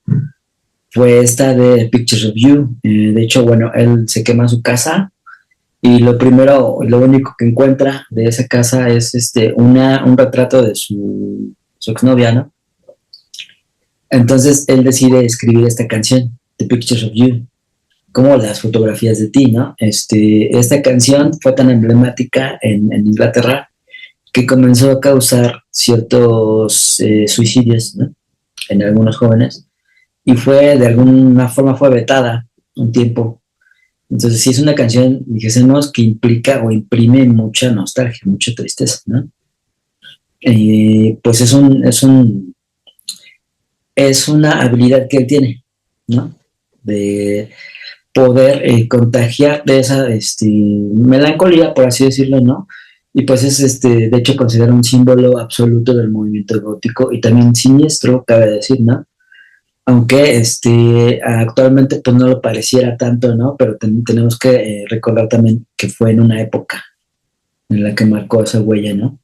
Fue esta de Pictures of You. De hecho, bueno, él se quema su casa y lo único que encuentra de esa casa es un retrato de su exnovia, ¿no? Entonces él decide escribir esta canción, The Pictures of You, como las fotografías de ti, ¿no? Esta canción fue tan emblemática en Inglaterra que comenzó a causar ciertos suicidios, ¿no? En algunos jóvenes, y fue, de alguna forma, fue vetada un tiempo. Entonces, sí es una canción, dijésemos, que implica o imprime mucha nostalgia, mucha tristeza, ¿no? Pues es una habilidad que él tiene, ¿no? De poder contagiar de esa melancolía, por así decirlo, ¿no? Y pues es, de hecho, considera un símbolo absoluto del movimiento gótico y también siniestro, cabe decir, ¿no? Aunque actualmente pues no lo pareciera tanto, ¿no? Pero tenemos que recordar también que fue en una época en la que marcó esa huella, ¿no?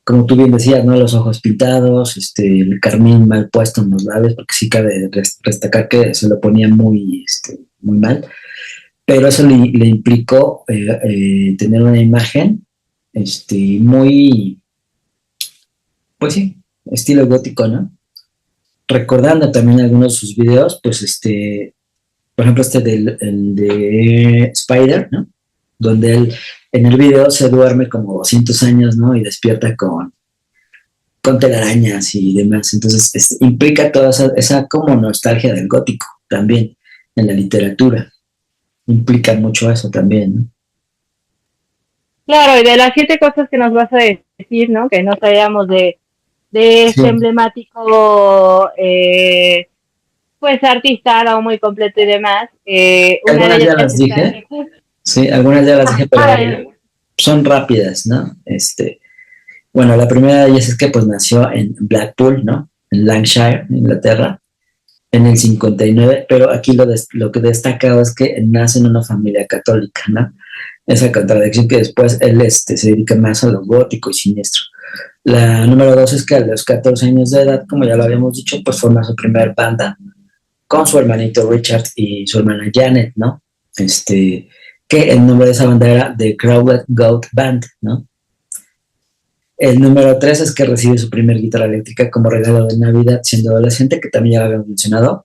Como tú bien decías, ¿no? Los ojos pintados, el carmín mal puesto en los labios, porque sí cabe destacar que se lo ponía muy mal, pero eso le implicó tener una imagen muy, pues sí, estilo gótico, ¿no? Recordando también algunos de sus videos, pues por ejemplo, el de Spider, ¿no? Donde él en el video se duerme como 200 años, ¿no? Y despierta con telarañas y demás. Entonces, implica toda esa como nostalgia del gótico también en la literatura. Implica mucho eso también, ¿no? Claro, y de las 7 cosas que nos vas a decir, ¿no? Que no sabíamos de Sí. este emblemático pues artista, ¿no? Muy completo y demás. Una de Algunas ellas ya es las esta. dije, sí, algunas ya las dije, pero son rápidas, ¿no? Bueno, la primera de ellas es que pues nació en Blackpool, ¿no? En Lancashire, Inglaterra, en el 59, pero aquí lo que destaca es que nace en una familia católica, ¿no? Esa contradicción que después él se dedica más a lo gótico y siniestro. La número dos es que a los 14 años de edad, como ya lo habíamos dicho, pues forma su primer banda con su hermanito Richard y su hermana Janet, ¿no? Que el nombre de esa banda era The Crowded Goat Band, ¿no? El número tres es que recibe su primer guitarra eléctrica como regalo de Navidad siendo adolescente, que también ya lo habíamos mencionado.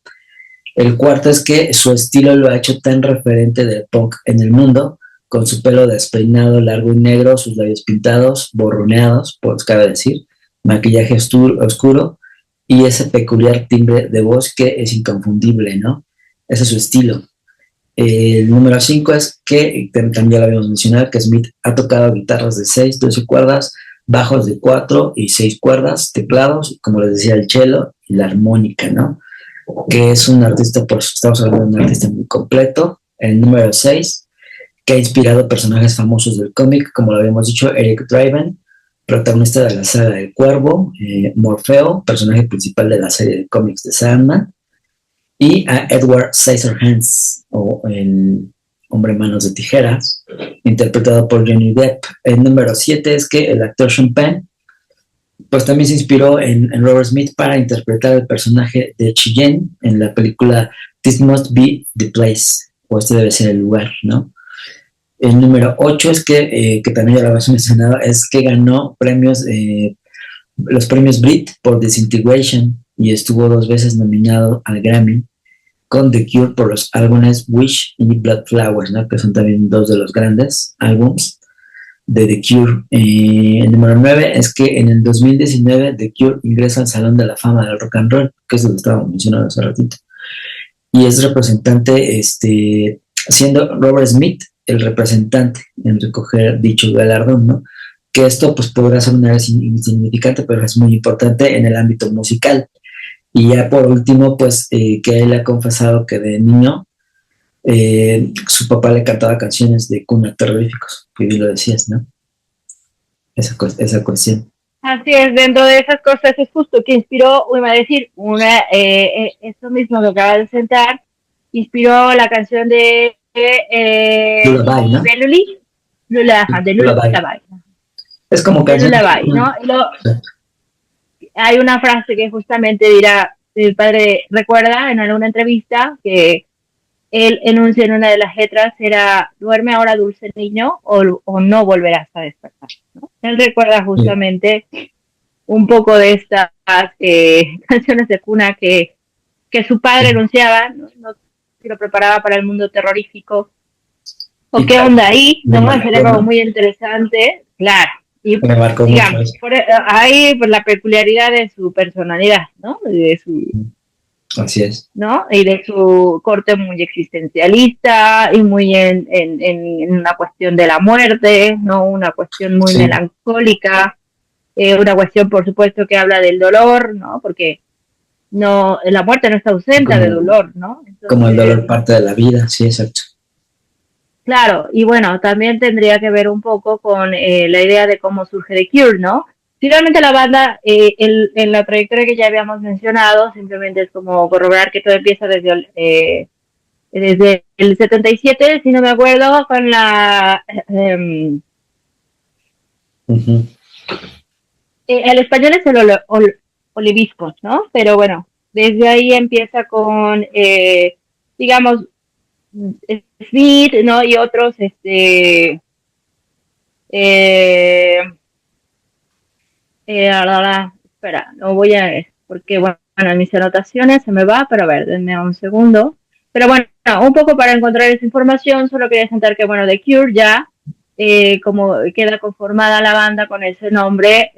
El cuarto es que su estilo lo ha hecho tan referente del punk en el mundo, con su pelo despeinado, largo y negro, sus labios pintados, borroneados, pues cabe decir, maquillaje oscuro y ese peculiar timbre de voz que es inconfundible, ¿no? Ese es su estilo. El número 5 es que, también ya lo habíamos mencionado, que Smith ha tocado guitarras de 6, 12 cuerdas, bajos de 4 y 6 cuerdas, teclados, como les decía, el cello y la armónica, ¿no? Que es un artista, pues estamos hablando de un artista muy completo. El número 6 que ha inspirado personajes famosos del cómic, como lo habíamos dicho, Eric Draven, protagonista de la saga del Cuervo, Morfeo, personaje principal de la serie de cómics de Sandman, y a Edward Scissorhands, o el hombre manos de tijeras, interpretado por Johnny Depp. El número 7 es que el actor Sean Penn pues también se inspiró en Robert Smith para interpretar el personaje de Cheyenne en la película This Must Be the Place, o este debe ser el lugar, ¿no? El número 8 es que también ya lo habías mencionado, es que ganó los premios Brit por Disintegration y estuvo 2 veces nominado al Grammy con The Cure por los álbumes Wish y Blood Flowers, ¿no? Que son también 2 de los grandes álbums de The Cure. El número 9 es que en el 2019 The Cure ingresa al Salón de la Fama del Rock and Roll, que es lo que estábamos mencionando hace ratito. Y es representante, siendo Robert Smith el representante en recoger dicho galardón, ¿no? Que esto pues podrá ser una vez insignificante, pero es muy importante en el ámbito musical. Y ya por último, pues que él ha confesado que de niño su papá le cantaba canciones de cuna terroríficos, que bien lo decías, ¿no? Esa cuestión. Así es, dentro de esas cosas es justo que inspiró, iba a decir, esto mismo que acaba de sentar, inspiró la canción de Lullaby, ¿no? Luli, de Lullaby. Lullaby. Es como De canción. Lullaby, ¿no? Hay una frase que justamente dirá, el padre recuerda en alguna entrevista que él enuncia en una de las letras era duerme ahora dulce niño o no volverás a despertar, ¿no? Él recuerda justamente un poco de estas canciones de cuna que su padre enunciaba, ¿no? si lo preparaba para el mundo terrorífico, o Y qué claro, onda ahí, me ¿no? marcó, Sería como ¿no? muy interesante, claro. Y Me marcó mucho digamos, eso. ahí pues la peculiaridad de su personalidad, ¿no? De su, Así es. ¿no? Y de su corte muy existencialista y muy en una cuestión de la muerte, ¿no? Una cuestión muy Sí, melancólica, una cuestión, por supuesto, que habla del dolor, ¿no? Porque no, la muerte no está ausente de como, dolor, ¿no? como el Entonces, dolor parte de la vida, sí, exacto. claro, y bueno, también tendría que ver un poco con la idea de cómo surge The Cure, ¿no? Finalmente la banda, en la trayectoria que ya habíamos mencionado, simplemente es como corroborar que todo empieza desde el 77, si no me acuerdo, con la... Ujú. el español es oliviscos, ¿no? Pero bueno, desde ahí empieza con, digamos, Smith, ¿no? Y otros, eh, espera, no voy a ver, porque bueno, en mis anotaciones se me va, pero a ver, denme un segundo. Pero bueno, un poco para encontrar esa información, solo quería sentar que, bueno, The Cure ya, como queda conformada la banda con ese nombre,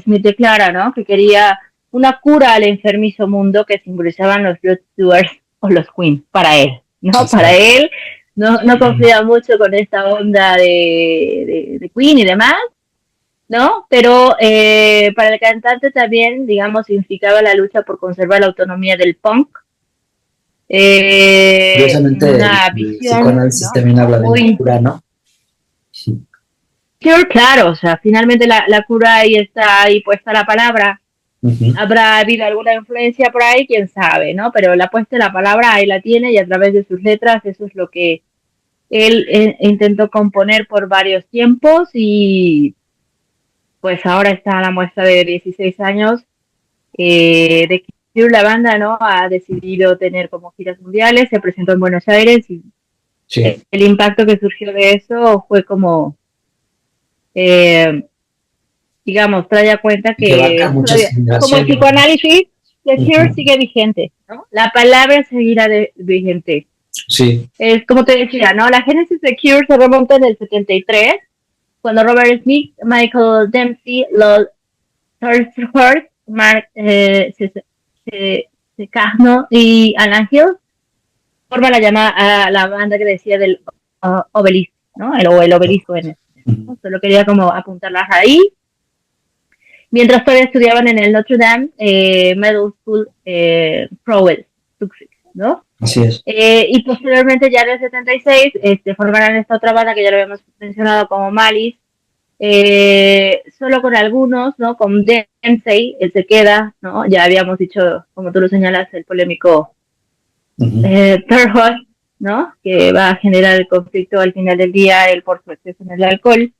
Smith declara, ¿no? Que quería una cura al enfermizo mundo que simbolizaban los Blood Stewards o los Queen, para él, ¿no? Para Exacto. él, no confía mucho con esta onda de Queen y demás, ¿no? Pero para el cantante también, digamos, significaba la lucha por conservar la autonomía del punk, Curiosamente, una el visión, psicoanálisis ¿no? también Como habla de una muy cura, ¿no? Sí. claro, o sea, finalmente la cura ahí está ahí puesta la palabra. Ujú. Habrá habido alguna influencia por ahí, quién sabe, ¿no? Pero la puesta la palabra ahí la tiene y a través de sus letras eso es lo que él intentó componer por varios tiempos y pues ahora está a la muestra de 16 años de que la banda no ha decidido tener como giras mundiales, se presentó en Buenos Aires y Sí. el impacto que surgió de eso fue como, eh, digamos, trae a cuenta Que abarca que muchas todavía, como el generaciones. psicoanálisis, The Cure Ujú. sigue vigente, ¿no? La palabra seguirá vigente. Sí, Es como te decía, ¿no? La génesis de Cure se remonta en el 73, cuando Robert Smith, Michael Dempsey, Lord Thursworth, Mark Secagno y Alan Hill forma la llama a la banda que decía del obelisco, ¿no? El obelisco en este. ujú. ¿No? Solo quería como apuntarlas ahí. Mientras todavía estudiaban en el Notre Dame Middle School Crowell, Sussex, ¿no? Así es. Y posteriormente, ya en el 76, formarán esta otra banda que ya lo habíamos mencionado como Malice, solo con algunos, ¿no? Con Dempsey, él se queda, ¿no? Ya habíamos dicho, como tú lo señalas, el polémico Ujú. Third, ¿no? Que va a generar el conflicto al final del día, él por su exceso en el alcohol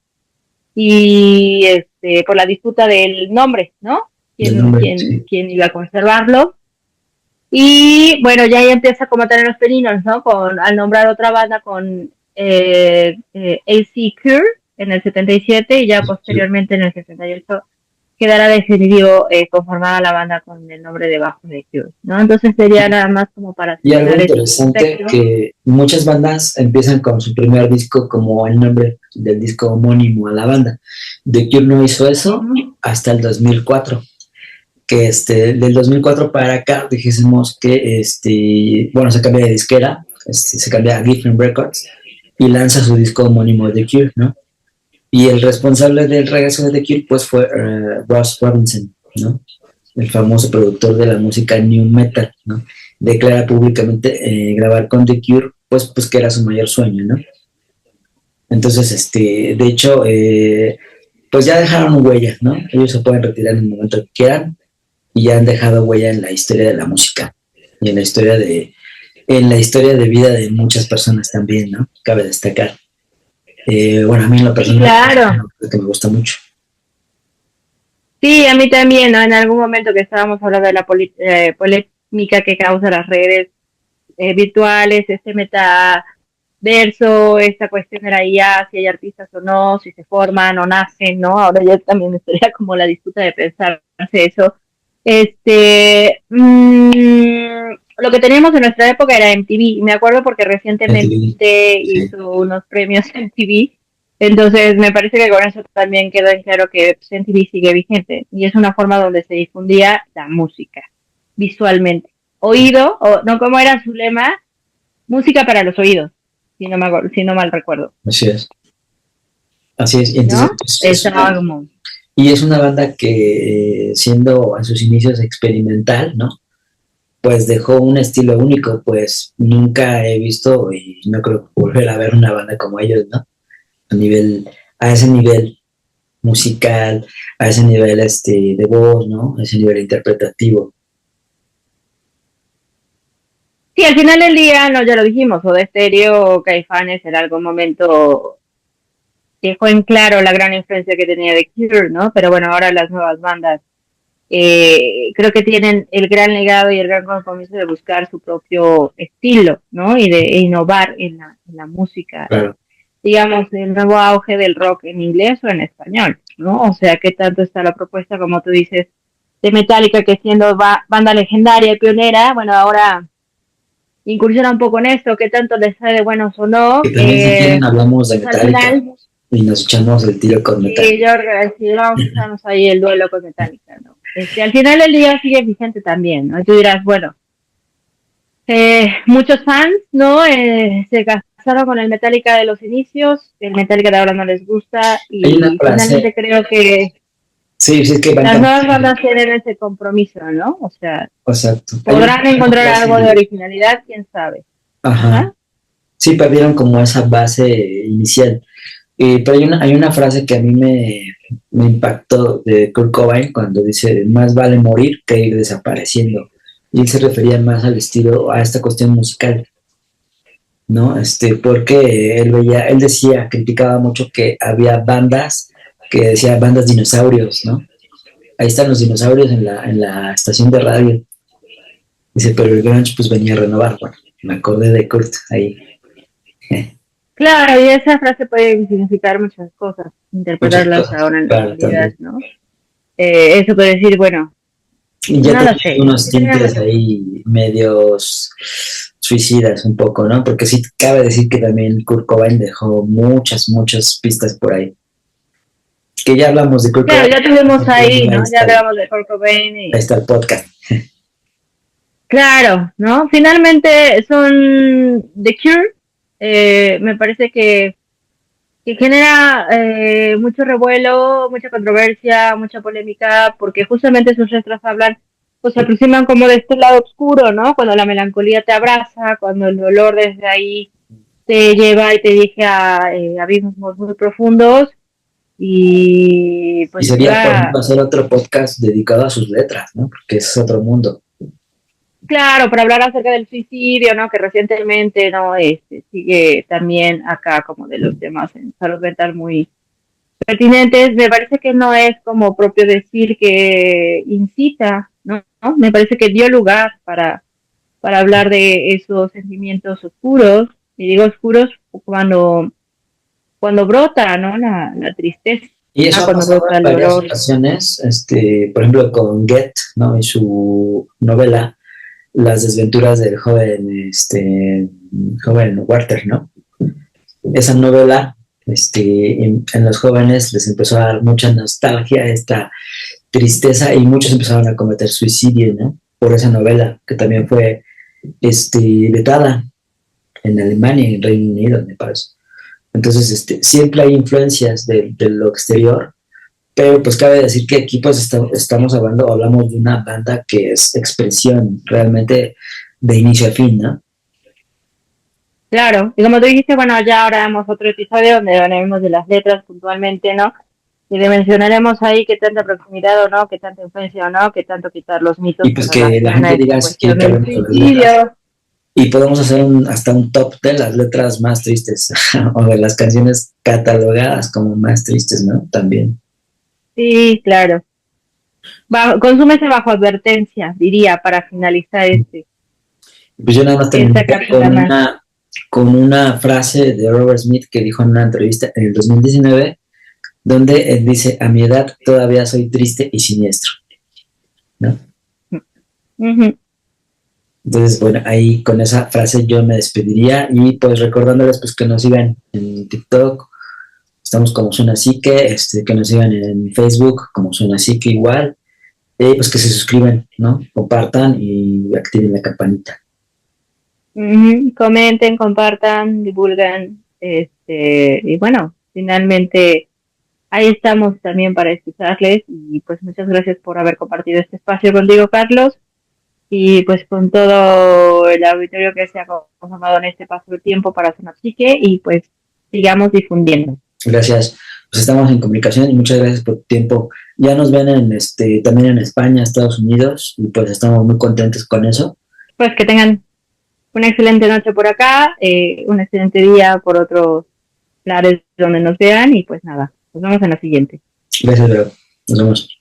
y por la disputa del nombre, ¿no? Del ¿Quién, nombre, quién, sí. quién iba a conservarlo? Y bueno, ya ahí empieza como a tener los peninos, ¿no? Al nombrar otra banda con AC Cure en el 77 y ya Sí. posteriormente en el 68 quedará definitivo conformada la banda con el nombre de bajo de Cure, ¿no? Entonces sería nada más como para Y algo señalar ese interesante, aspecto. que muchas bandas empiezan con su primer disco como el nombre del disco homónimo a la banda. The Cure no hizo eso Uh-huh. hasta el 2004, que del 2004 para acá dijésemos que bueno, se cambia de disquera, se cambia a Geffen Records y lanza su disco homónimo The Cure, ¿no? Y el responsable del regreso de The Cure pues fue Ross Robinson, ¿no? El famoso productor de la música new metal, ¿no? Declara públicamente grabar con The Cure, pues que era su mayor sueño, ¿no? Entonces, de hecho, pues ya dejaron huella, ¿no? Ellos se pueden retirar en el momento que quieran y ya han dejado huella en la historia de la música y en la historia de vida de muchas personas también, ¿no? Cabe destacar. Bueno, a mí en lo Sí, personal es claro. una cosa que me gusta mucho. Sí, a mí también, ¿no? En algún momento que estábamos hablando de la polémica que causa las redes virtuales, este metaverso, esta cuestión de la IA, si hay artistas o no, si se forman o nacen, ¿no? Ahora ya también estaría como la disputa de pensarse eso. Este, lo que teníamos en nuestra época era MTV. Me acuerdo porque MTV, recientemente sí, hizo unos premios MTV. Entonces me parece que con eso también queda en claro que pues, MTV sigue vigente y es una forma donde se difundía la música visualmente. Oído, o no como era su lema, música para los oídos, si no mal recuerdo, así es. Así es, entonces ¿no? Estaba como... y es una banda que siendo a sus inicios experimental, ¿no? Pues dejó un estilo único, pues nunca he visto y no creo volver a ver una banda como ellos, ¿no? A nivel, a ese nivel musical, a ese nivel de voz, ¿no? A ese nivel interpretativo. Sí, al final del día, no, ya lo dijimos, o de Stereo, Caifanes en algún momento dejó en claro la gran influencia que tenía de Cure, ¿no? Pero bueno, ahora las nuevas bandas creo que tienen el gran legado y el gran compromiso de buscar su propio estilo, ¿no? Y de innovar en la música, Claro. digamos, el nuevo auge del rock en inglés o en español, ¿no? O sea, qué tanto está la propuesta, como tú dices, de Metallica, que siendo banda legendaria y pionera, bueno, ahora incursiona un poco en esto, qué tanto les sale buenos o Que no, también si quieren hablamos de pues al Metallica final, y nos echamos el tiro con sí, Metallica. Jorge, sí, vamos a echarnos ahí el duelo con Metallica, ¿no? Al final del día sigue vigente también, ¿no? Y tú dirás, bueno, muchos fans, ¿no? Se casaron con el Metallica de los inicios, el Metallica de ahora no les gusta Hay una y frase, finalmente creo que sí, sí, es que van las nuevas cambiando. bandas tienen ese compromiso, ¿no? O sea, Exacto. podrán Hay una encontrar frase, algo de originalidad, quién sabe. ajá, Ajá. sí perdieron como esa base inicial. Pero hay una frase que a mí me impactó de Kurt Cobain cuando dice, más vale morir que ir desapareciendo. Y él se refería más al estilo, a esta cuestión musical, ¿no? Porque él veía, él decía, criticaba mucho que había bandas que decía bandas dinosaurios, ¿no? Ahí están los dinosaurios en la estación de radio. Dice, pero el grunge pues venía a renovar. Bueno, me acordé de Kurt ahí. Claro, y esa frase puede significar muchas cosas, Muchas interpretarlas cosas, ahora en la claro, actualidad, también. ¿no? Eso puede decir, bueno, Y ya no lo tenía sé, unos sí tenía tintes muchas cosas. ahí medios suicidas un poco, ¿no? Porque sí cabe decir que también Kurt Cobain dejó muchas pistas por ahí. Que ya hablamos de Kurt Claro, Cobain, ya tuvimos ahí, ahí ¿no? Ya está, hablamos de Kurt Cobain ahí y está el podcast. claro, ¿no? Finalmente son The Cure, me parece que genera mucho revuelo, mucha controversia, mucha polémica, porque justamente sus letras hablan, pues se aproximan como de este lado oscuro, ¿no? Cuando la melancolía te abraza, cuando el dolor desde ahí te lleva y te dirige a abismos muy profundos y Y pues sería, por iba, ejemplo, hacer otro podcast dedicado a sus letras, ¿no? Porque es otro mundo. claro, para hablar acerca del suicidio, ¿no? Que recientemente, ¿no? Sigue también acá como de los temas en salud mental muy pertinentes. Me parece que no es como propio decir que incita, ¿no? ¿No? Me parece que dio lugar para hablar de esos sentimientos oscuros, y digo oscuros cuando brota, ¿no? La tristeza, Y eso ha cuando pasado brota en el varias dolor. ocasiones, por ejemplo, con Get, ¿no? En su novela, Las desventuras del joven Walter, ¿no? Esa novela, en los jóvenes les empezó a dar mucha nostalgia, esta tristeza, y muchos empezaron a cometer suicidio, ¿no? Por esa novela, que también fue, vetada en Alemania y en Reino Unido, me parece. Entonces, siempre hay influencias de lo exterior, pero pues cabe decir que aquí pues estamos hablamos de una banda que es expresión realmente de inicio a fin, ¿no? Claro, y como tú dijiste, bueno, ya ahora haremos otro episodio donde hablaremos de las letras puntualmente, ¿no? Y le mencionaremos ahí qué tanta proximidad o no, qué tanta influencia o no, qué tanto quitar los mitos Y en pues que la relación a gente esta diga si quiere cuestión que del hablemos de las letras. suicidio. Y podemos hacer hasta un top de las letras más tristes o de las canciones catalogadas como más tristes, ¿no? También. Sí, claro. Consúmese bajo advertencia, diría, para finalizar Pues yo nada más esta terminaría cápsula más. con una frase de Robert Smith que dijo en una entrevista en el 2019, donde él dice, a mi edad todavía soy triste y siniestro, ¿no? Uh -huh. Entonces, bueno, ahí con esa frase yo me despediría y pues recordándoles pues que nos sigan en TikTok, estamos como Suena Psique, que nos sigan en Facebook como Suena Psique igual, y pues que se suscriban, ¿no? Compartan y activen la campanita. Comenten, compartan, divulgan, y bueno, finalmente ahí estamos también para escucharles y pues muchas gracias por haber compartido este espacio contigo, Carlos, y pues con todo el auditorio que se ha conformado en este paso de tiempo para Zona Psique y pues sigamos difundiendo. Gracias. Pues estamos en comunicación y muchas gracias por tu tiempo. Ya nos ven también en España, Estados Unidos, y pues estamos muy contentos con eso. Pues que tengan una excelente noche por acá, un excelente día por otros lares donde nos vean y pues nada, nos vemos en la siguiente. Gracias, Vero. Nos vemos.